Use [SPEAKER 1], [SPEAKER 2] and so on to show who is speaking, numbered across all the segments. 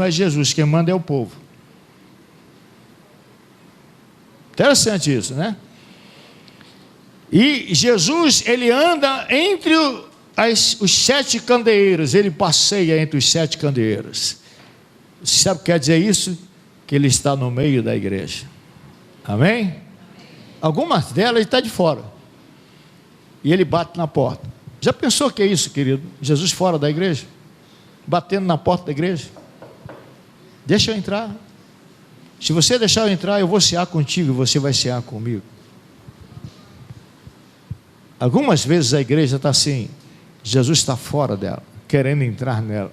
[SPEAKER 1] não é Jesus, quem manda é o povo. Interessante isso, né? E Jesus, ele anda entre os 7 candeeiros, ele passeia entre os 7 candeeiros. Você sabe o que quer dizer isso? Que ele está no meio da igreja. Amém? Algumas delas ele está de fora. E ele bate na porta. Já pensou o que é isso, querido? Jesus fora da igreja? Batendo na porta da igreja? Deixa eu entrar. Se você deixar eu entrar, eu vou cear contigo e você vai cear comigo. Algumas vezes a igreja está assim, Jesus está fora dela, querendo entrar nela.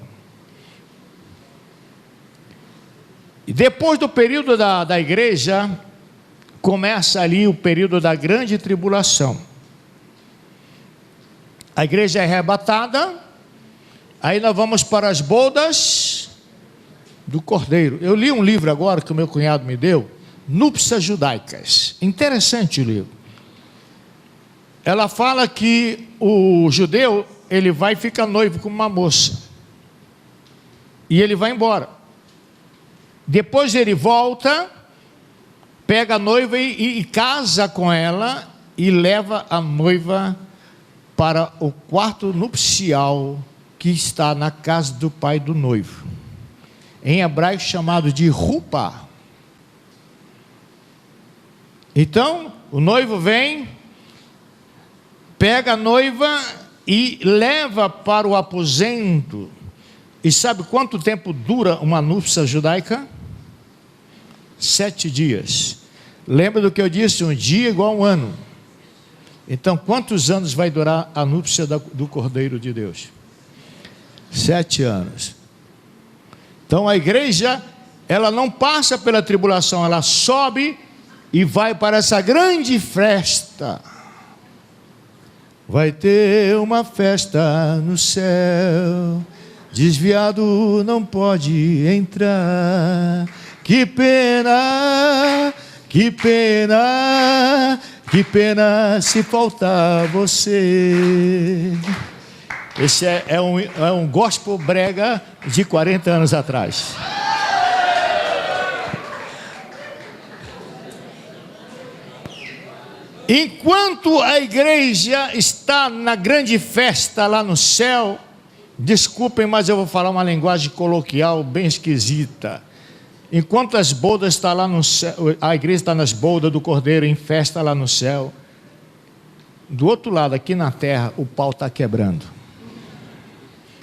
[SPEAKER 1] E depois do período da igreja, começa ali o período da grande tribulação. A igreja é arrebatada, aí nós vamos para as bodas do Cordeiro. Eu li um livro agora que o meu cunhado me deu, Núpcias Judaicas. Interessante o livro. Ela fala que o judeu, ele vai ficar noivo com uma moça. E ele vai embora. Depois ele volta, pega a noiva e casa com ela e leva a noiva para o quarto nupcial que está na casa do pai do noivo. Em hebraico chamado de Rupá. Então, o noivo vem, pega a noiva e leva para o aposento. E sabe quanto tempo dura uma núpcia judaica? 7 dias. Lembra do que eu disse? Um dia igual a um ano. Então, quantos anos vai durar a núpcia do Cordeiro de Deus? 7 anos. Então, a igreja, ela não passa pela tribulação, ela sobe e vai para essa grande festa. Vai ter uma festa no céu, desviado não pode entrar. Que pena, que pena, que pena se faltar você. Esse é um gospel brega de 40 anos atrás. Enquanto a igreja está na grande festa lá no céu, desculpem, mas eu vou falar uma linguagem coloquial bem esquisita. Enquanto as bodas estão lá no céu, a igreja está nas bodas do Cordeiro, em festa lá no céu, do outro lado, aqui na terra, o pau está quebrando.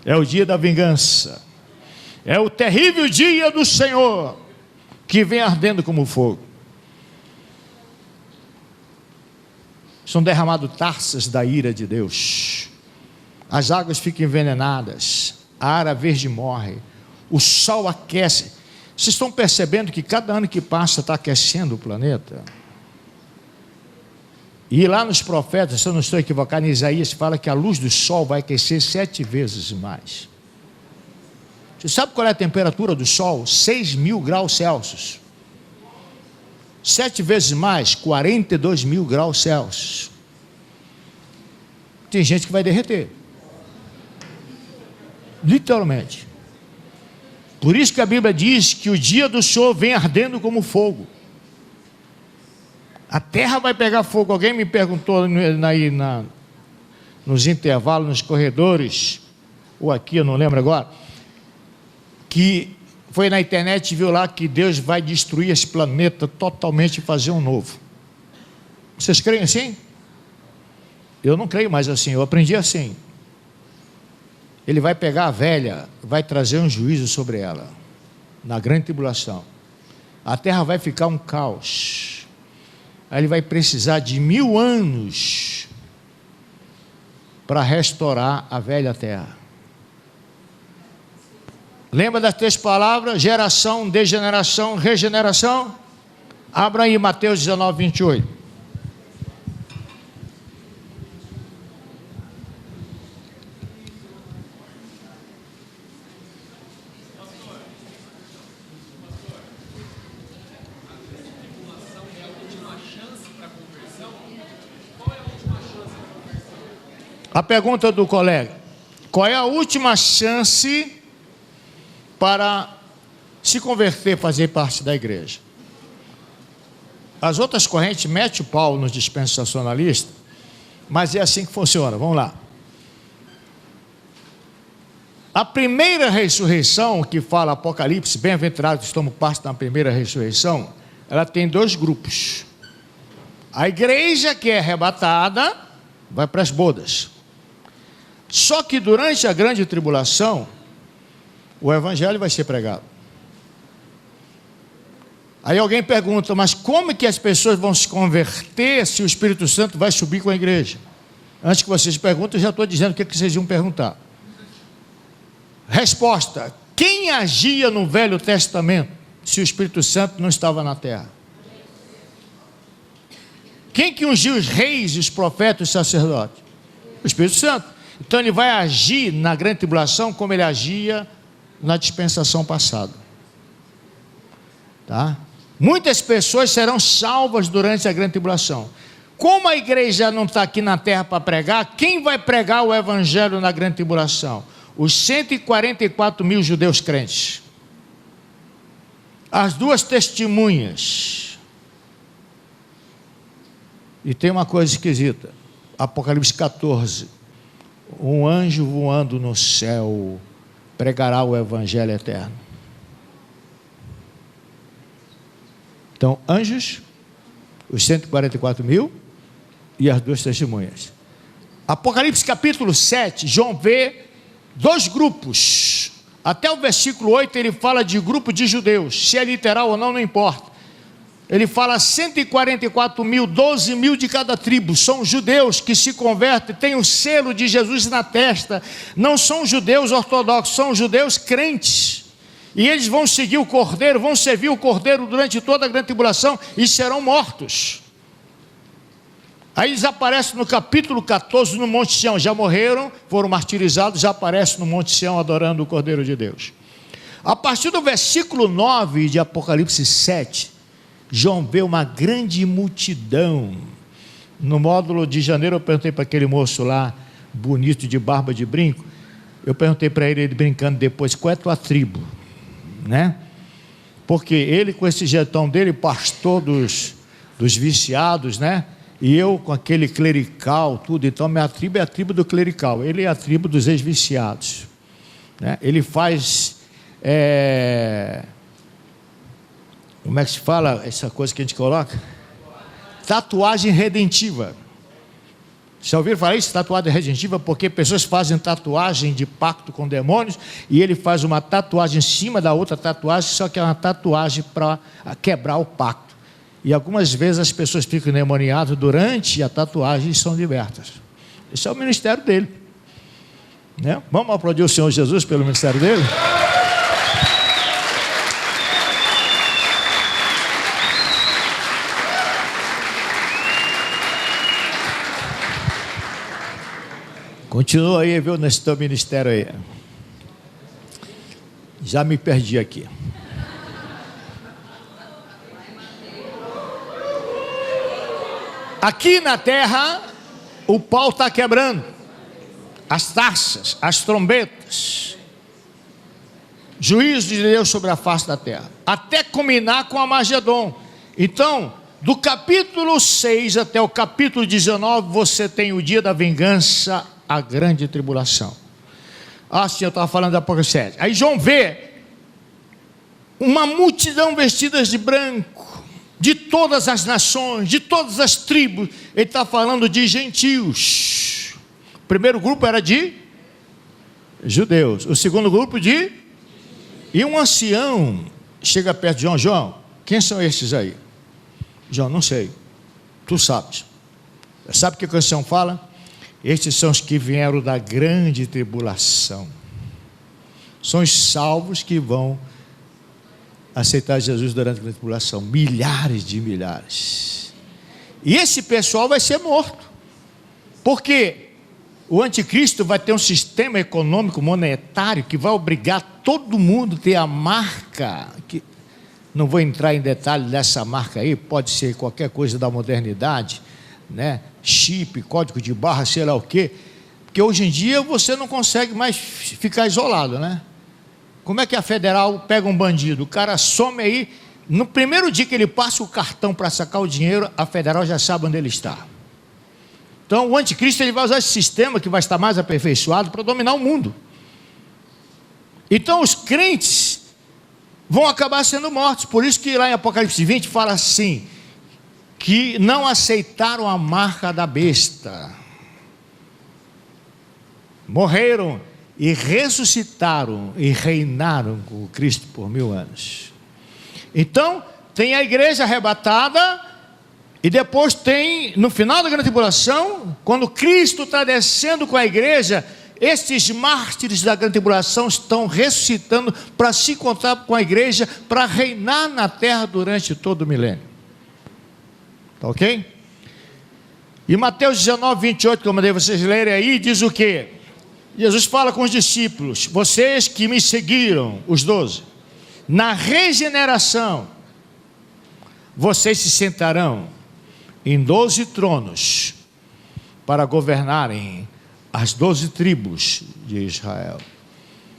[SPEAKER 1] É o dia da vingança. É o terrível dia do Senhor, que vem ardendo como fogo. São derramadas taças da ira de Deus. As águas ficam envenenadas. A ara verde morre. O sol aquece. Vocês estão percebendo que cada ano que passa está aquecendo o planeta? E lá nos profetas, se eu não estou equivocado, em Isaías fala que a luz do sol vai aquecer 7 vezes mais. Você sabe qual é a temperatura do sol? 6.000 graus Celsius. 7 vezes mais, 42.000 graus Celsius. Tem gente que vai derreter. Literalmente. Por isso que a Bíblia diz que o dia do Senhor vem ardendo como fogo. A terra vai pegar fogo. Alguém me perguntou aí nos intervalos, nos corredores, ou aqui, eu não lembro agora, que foi na internet e viu lá que Deus vai destruir esse planeta totalmente e fazer um novo. Vocês creem assim? Eu não creio mais assim, eu aprendi assim. Ele vai pegar a velha, vai trazer um juízo sobre ela, na grande tribulação. A terra vai ficar um caos. Aí ele vai precisar de 1000 anos para restaurar a velha terra. Lembra das 3 palavras? Geração, degeneração, regeneração? Abra aí Mateus 19, 28. A pergunta do colega: qual é a última chance para se converter, fazer parte da igreja. As outras correntes metem o pau nos dispensacionalistas, mas é assim que funciona. Vamos lá. A primeira ressurreição, que fala Apocalipse, bem-aventurados estamos parte da primeira ressurreição, ela tem dois grupos. A igreja que é arrebatada vai para as bodas. Só que durante a grande tribulação, o evangelho vai ser pregado. Aí alguém pergunta, mas como que as pessoas vão se converter se o Espírito Santo vai subir com a igreja? Antes que vocês perguntem, eu já estou dizendo o que vocês iam perguntar. Resposta: quem agia no Velho Testamento se o Espírito Santo não estava na terra? Quem que ungiu os reis, os profetas e os sacerdotes? O Espírito Santo. Então ele vai agir na grande tribulação como ele agia na dispensação passada. Tá? Muitas pessoas serão salvas durante a grande tribulação. Como a igreja não está aqui na terra para pregar, quem vai pregar o evangelho na grande tribulação? Os 144 mil judeus crentes. As duas testemunhas. E tem uma coisa esquisita. Apocalipse 14. Um anjo voando no céu pregará o evangelho eterno. Então, anjos, os 144 mil e as duas testemunhas. Apocalipse capítulo 7, João vê dois grupos. Até o versículo 8 ele fala de grupo de judeus. Se é literal ou não, não importa. Ele fala 144 mil, 12 mil de cada tribo. São judeus que se convertem, têm o selo de Jesus na testa. Não são judeus ortodoxos, são judeus crentes. E eles vão seguir o Cordeiro, vão servir o Cordeiro durante toda a grande tribulação e serão mortos. Aí eles aparecem no capítulo 14 no Monte Sião. Já morreram, foram martirizados, já aparecem no Monte Sião adorando o Cordeiro de Deus. A partir do versículo 9 de Apocalipse 7, João vê uma grande multidão. No módulo de janeiro eu perguntei para aquele moço lá, bonito de barba de brinco, eu perguntei para ele brincando depois, qual é a tua tribo? Né? Porque ele com esse jetão dele, pastor dos viciados, né? E eu com aquele clerical, tudo. Então minha tribo é a tribo do clerical, ele é a tribo dos ex-viciados, né? Ele faz como é que se fala essa coisa que a gente coloca? Tatuagem redentiva. Já ouviram falar isso? Tatuagem redentiva, porque pessoas fazem tatuagem de pacto com demônios e ele faz uma tatuagem em cima da outra tatuagem, só que é uma tatuagem para quebrar o pacto. E algumas vezes as pessoas ficam endemoniadas durante a tatuagem e são libertas. Esse é o ministério dele, né? Vamos aplaudir o Senhor Jesus pelo ministério dele? Continua aí, viu, nesse teu ministério aí. Já me perdi aqui. Aqui na terra, o pau está quebrando. As taças, as trombetas. Juízo de Deus sobre a face da terra. Até culminar com Armagedon. Então, do capítulo 6 até o capítulo 19, você tem o dia da vingança, a grande tribulação. Sim, eu estava falando da Apocalipse 7. Aí João vê uma multidão vestidas de branco, de todas as nações, de todas as tribos. Ele está falando de gentios. O primeiro grupo era de judeus. O segundo grupo de... E um ancião chega perto de João. João, quem são esses aí? João, não sei. Tu sabes. Sabe o que o ancião fala? Estes são os que vieram da grande tribulação. São os salvos que vão aceitar Jesus durante a grande tribulação. Milhares de milhares. E esse pessoal vai ser morto. Porque o anticristo vai ter um sistema econômico monetário que vai obrigar todo mundo a ter a marca. Não vou entrar em detalhe dessa marca aí, pode ser qualquer coisa da modernidade, né? Chip, código de barra, sei lá o quê, porque hoje em dia você não consegue mais ficar isolado, né? Como é que a federal pega um bandido? O cara some aí, no primeiro dia que ele passa o cartão para sacar o dinheiro, a federal já sabe onde ele está. Então o anticristo ele vai usar esse sistema que vai estar mais aperfeiçoado para dominar o mundo. Então os crentes vão acabar sendo mortos. Por isso que lá em Apocalipse 20 fala assim, que não aceitaram a marca da besta, morreram e ressuscitaram e reinaram com o Cristo por 1000 anos. Então tem a igreja arrebatada, e depois tem, no final da grande tribulação, quando Cristo está descendo com a igreja, esses mártires da grande tribulação estão ressuscitando para se encontrar com a igreja, para reinar na terra durante todo o milênio. Tá ok? E Mateus 19, 28, que eu mandei vocês lerem aí, diz o quê? Jesus fala com os discípulos: vocês que me seguiram, os 12, na regeneração, vocês se sentarão em 12 tronos para governarem as 12 tribos de Israel.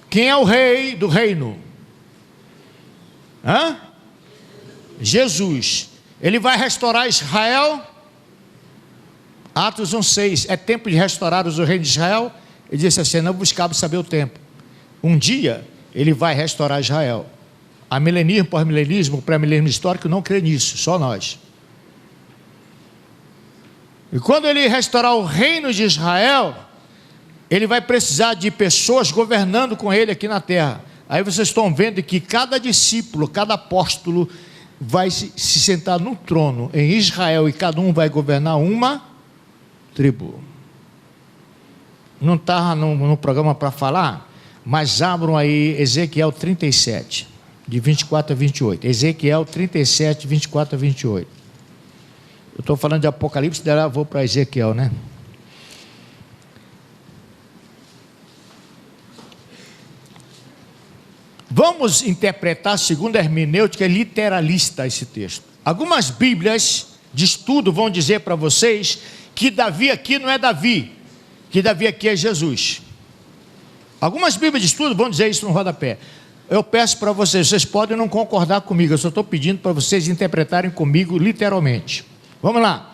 [SPEAKER 1] Quem é o rei do reino? Jesus. Ele vai restaurar Israel. Atos 1,6. É tempo de restaurar o reino de Israel. Ele disse assim: não buscava saber o tempo. Um dia ele vai restaurar Israel. A milenismo, pós-milenismo, pré-milenismo histórico não crê nisso, só nós. E quando ele restaurar o reino de Israel, ele vai precisar de pessoas governando com ele aqui na terra. Aí vocês estão vendo que cada discípulo, cada apóstolo vai se sentar no trono em Israel, e cada um vai governar uma tribo. Não está no programa para falar, mas abram aí Ezequiel 37, de 24 a 28. Ezequiel 37, 24 a 28. Eu estou falando de Apocalipse, daí eu vou para Ezequiel, né? Vamos interpretar segundo a hermenêutica literalista esse texto. Algumas bíblias de estudo vão dizer para vocês que Davi aqui não é Davi, que Davi aqui é Jesus. Algumas bíblias de estudo vão dizer isso no rodapé. Eu peço para vocês, vocês podem não concordar comigo, eu só estou pedindo para vocês interpretarem comigo literalmente. Vamos lá.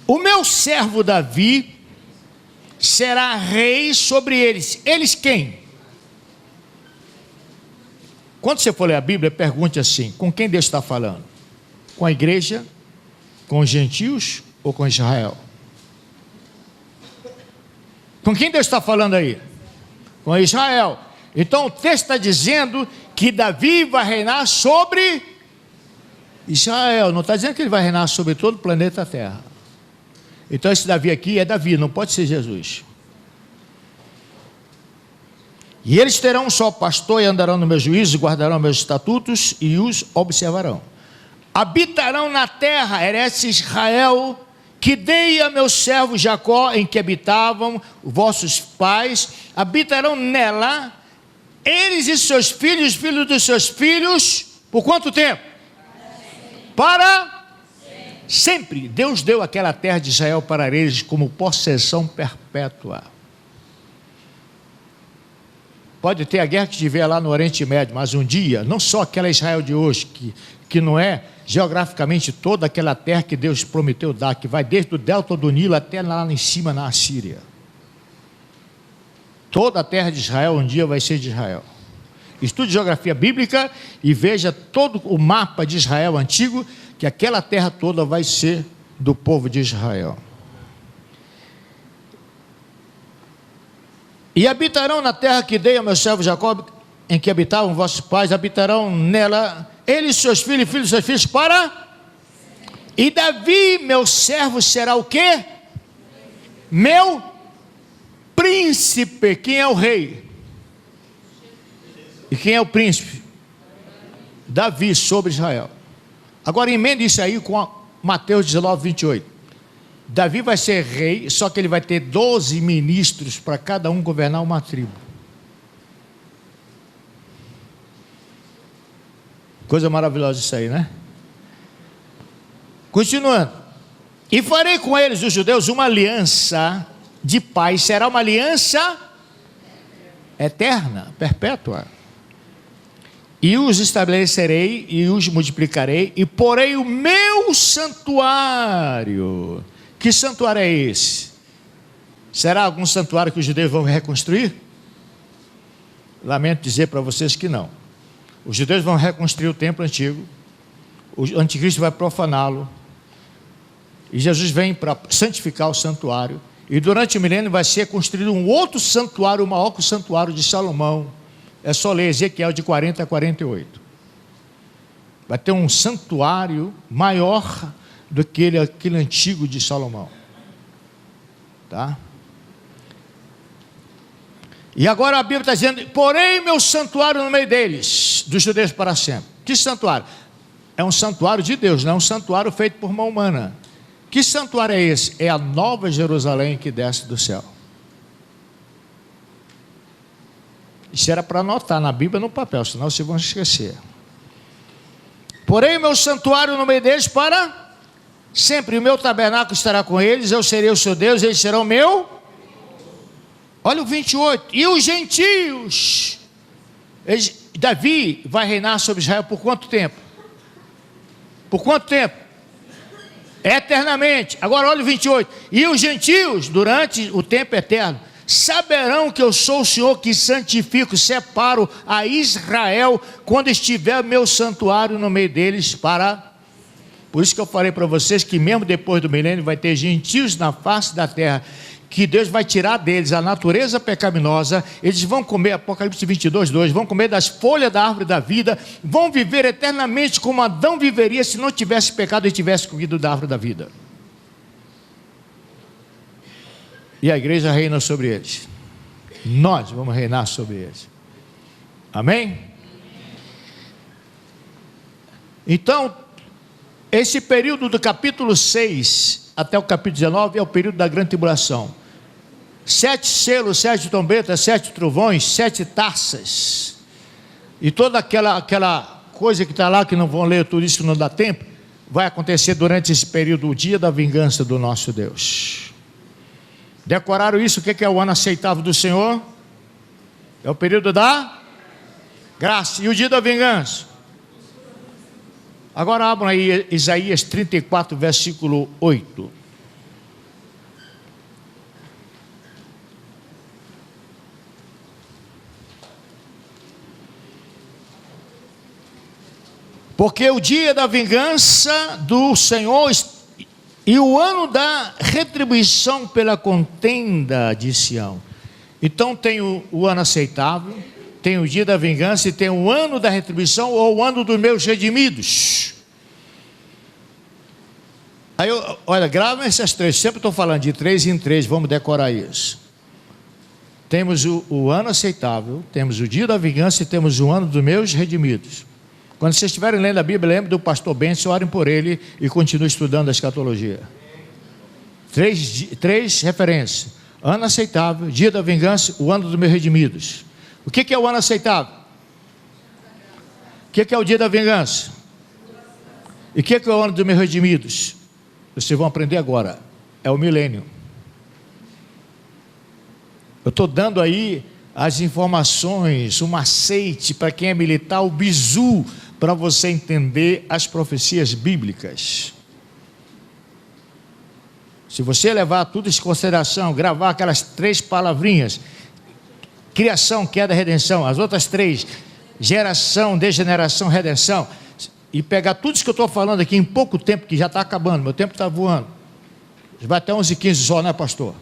[SPEAKER 1] O meu servo Davi será rei sobre eles. Eles quem? Quando você for ler a Bíblia, pergunte assim: com quem Deus está falando? Com a igreja, com os gentios ou com Israel? Com quem Deus está falando aí? Com Israel. Então o texto está dizendo que Davi vai reinar sobre Israel. Não está dizendo que ele vai reinar sobre todo o planeta Terra. Então esse Davi aqui é Davi, não pode ser Jesus. E eles terão um só pastor e andarão no meu juízo, guardarão meus estatutos e os observarão. Habitarão na terra, herece Israel, que dei a meu servo Jacó, em que habitavam vossos pais, habitarão nela, eles e seus filhos, filhos dos seus filhos, por quanto tempo? Para sempre. Deus deu aquela terra de Israel para eles como possessão perpétua. Pode ter a guerra que tiver lá no Oriente Médio, mas um dia, não só aquela Israel de hoje, que não é geograficamente toda aquela terra que Deus prometeu dar, que vai desde o delta do Nilo até lá em cima na Assíria. Toda a terra de Israel um dia vai ser de Israel. Estude geografia bíblica e veja todo o mapa de Israel antigo, que aquela terra toda vai ser do povo de Israel. E habitarão na terra que dei ao meu servo Jacó, em que habitavam vossos pais, habitarão nela, eles, seus filhos e filhos de seus filhos, para... E Davi, meu servo, será o quê? Meu príncipe. Quem é o rei? E quem é o príncipe? Davi, sobre Israel. Agora emende isso aí com Mateus 19, 28. Davi vai ser rei, só que ele vai ter 12 ministros para cada um governar uma tribo. Coisa maravilhosa isso aí, né? Continuando. E farei com eles, os judeus, uma aliança de paz. Será uma aliança eterna, perpétua. E os estabelecerei e os multiplicarei, e porei o meu santuário. Que santuário é esse? Será algum santuário que os judeus vão reconstruir? Lamento dizer para vocês que não. Os judeus vão reconstruir o templo antigo, o anticristo vai profaná-lo, e Jesus vem para santificar o santuário, e durante o milênio vai ser construído um outro santuário, maior que o santuário de Salomão. É só ler Ezequiel de 40 a 48. Vai ter um santuário maior do que aquele antigo de Salomão. Tá? E agora a Bíblia está dizendo: porém meu santuário no meio deles, dos judeus para sempre. Que santuário? É um santuário de Deus, não é um santuário feito por mão humana. Que santuário é esse? É a nova Jerusalém que desce do céu. Isso era para anotar na Bíblia, no papel, senão vocês vão esquecer. Porém meu santuário no meio deles para sempre, o meu tabernáculo estará com eles, eu serei o seu Deus, eles serão meu. Olha o 28, e os gentios, Davi vai reinar sobre Israel por quanto tempo? Por quanto tempo? Eternamente. Agora olha o 28, e os gentios, durante o tempo eterno, saberão que eu sou o Senhor que santifico, separo a Israel, quando estiver meu santuário no meio deles para... Por isso que eu falei para vocês que mesmo depois do milênio vai ter gentios na face da terra, que Deus vai tirar deles a natureza pecaminosa, eles vão comer, Apocalipse 22, 2, vão comer das folhas da árvore da vida, vão viver eternamente como Adão viveria se não tivesse pecado e tivesse comido da árvore da vida. E a igreja reina sobre eles. Nós vamos reinar sobre eles. Amém? Então, esse período do capítulo 6 até o capítulo 19 é o período da grande tribulação. 7 selos, 7 trombetas, 7 trovões, 7 taças. E toda aquela coisa que está lá, que não vão ler tudo isso, que não dá tempo, vai acontecer durante esse período, o dia da vingança do nosso Deus. Decoraram isso? O que é o ano aceitável do Senhor? É o período da graça. E o dia da vingança? Agora abram aí Isaías 34, versículo 8. Porque o dia da vingança do Senhor e o ano da retribuição pela contenda de Sião. Então tem o ano aceitável, tem o dia da vingança e tem o ano da retribuição, ou o ano dos meus redimidos. Aí, olha, gravem essas três, sempre estou falando de 3 em 3, vamos decorar isso. Temos o ano aceitável, temos o dia da vingança e temos o ano dos meus redimidos. Quando vocês estiverem lendo a Bíblia, lembre do pastor Benson, orem por ele e continuem estudando a escatologia. Três referências: ano aceitável, dia da vingança, o ano dos meus redimidos. O que é o ano aceitável? O que é o dia da vingança? E o que é o ano dos meus redimidos? Vocês vão aprender agora. É o milênio. Eu estou dando aí as informações, o macete para quem é militar, o bizu, para você entender as profecias bíblicas. Se você levar tudo isso em consideração, gravar aquelas 3 palavrinhas: criação, queda, redenção, as outras 3, geração, degeneração, redenção, e pegar tudo isso que eu estou falando aqui em pouco tempo, que já está acabando, meu tempo está voando, vai até 11h15 só, né, pastor?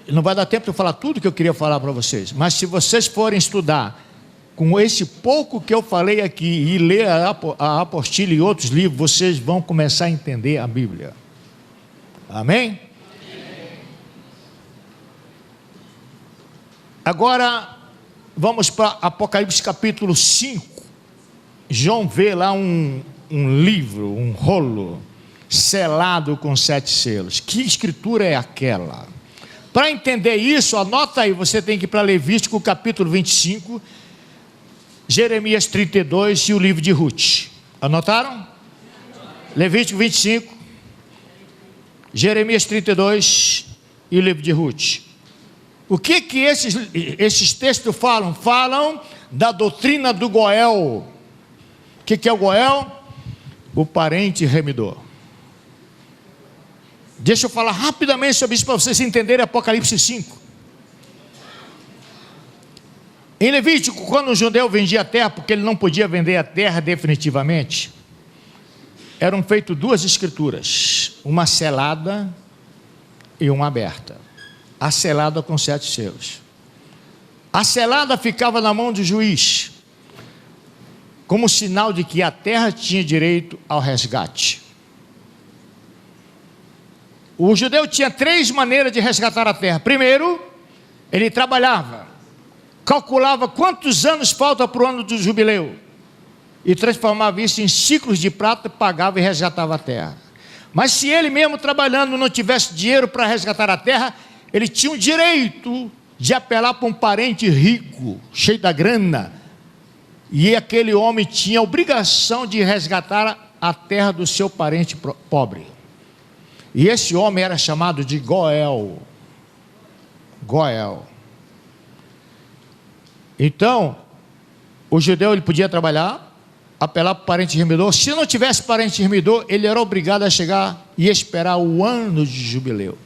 [SPEAKER 1] Não vai dar tempo de eu falar tudo que eu queria falar para vocês, mas se vocês forem estudar com esse pouco que eu falei aqui e ler a apostila e outros livros, vocês vão começar a entender a Bíblia. Amém? Agora vamos para Apocalipse capítulo 5. João vê lá um livro, um rolo selado com 7 selos. Que escritura é aquela? Para entender isso, anota aí, você tem que ir para Levítico capítulo 25, Jeremias 32 e o livro de Ruth. Anotaram? Levítico 25, Jeremias 32 e o livro de Ruth. O que esses textos falam? Falam da doutrina do Goel. O que é o Goel? O parente remidor. Deixa eu falar rapidamente sobre isso para vocês entenderem Apocalipse 5. Em Levítico, quando um judeu vendia a terra, porque ele não podia vender a terra definitivamente, eram feitas duas escrituras, uma selada e uma aberta. A selada com 7 selos. A selada ficava na mão do juiz, como sinal de que a terra tinha direito ao resgate. O judeu tinha 3 maneiras de resgatar a terra. Primeiro, ele trabalhava, calculava quantos anos falta para o ano do jubileu, e transformava isso em ciclos de prata, pagava e resgatava a terra. Mas se ele mesmo trabalhando não tivesse dinheiro para resgatar a terra, ele tinha o direito de apelar para um parente rico, cheio da grana, e aquele homem tinha a obrigação de resgatar a terra do seu parente pobre. E esse homem era chamado de Goel. Goel. Então, o judeu ele podia trabalhar, apelar para o parente remidor. Se não tivesse parente remidor, ele era obrigado a chegar e esperar o ano de jubileu.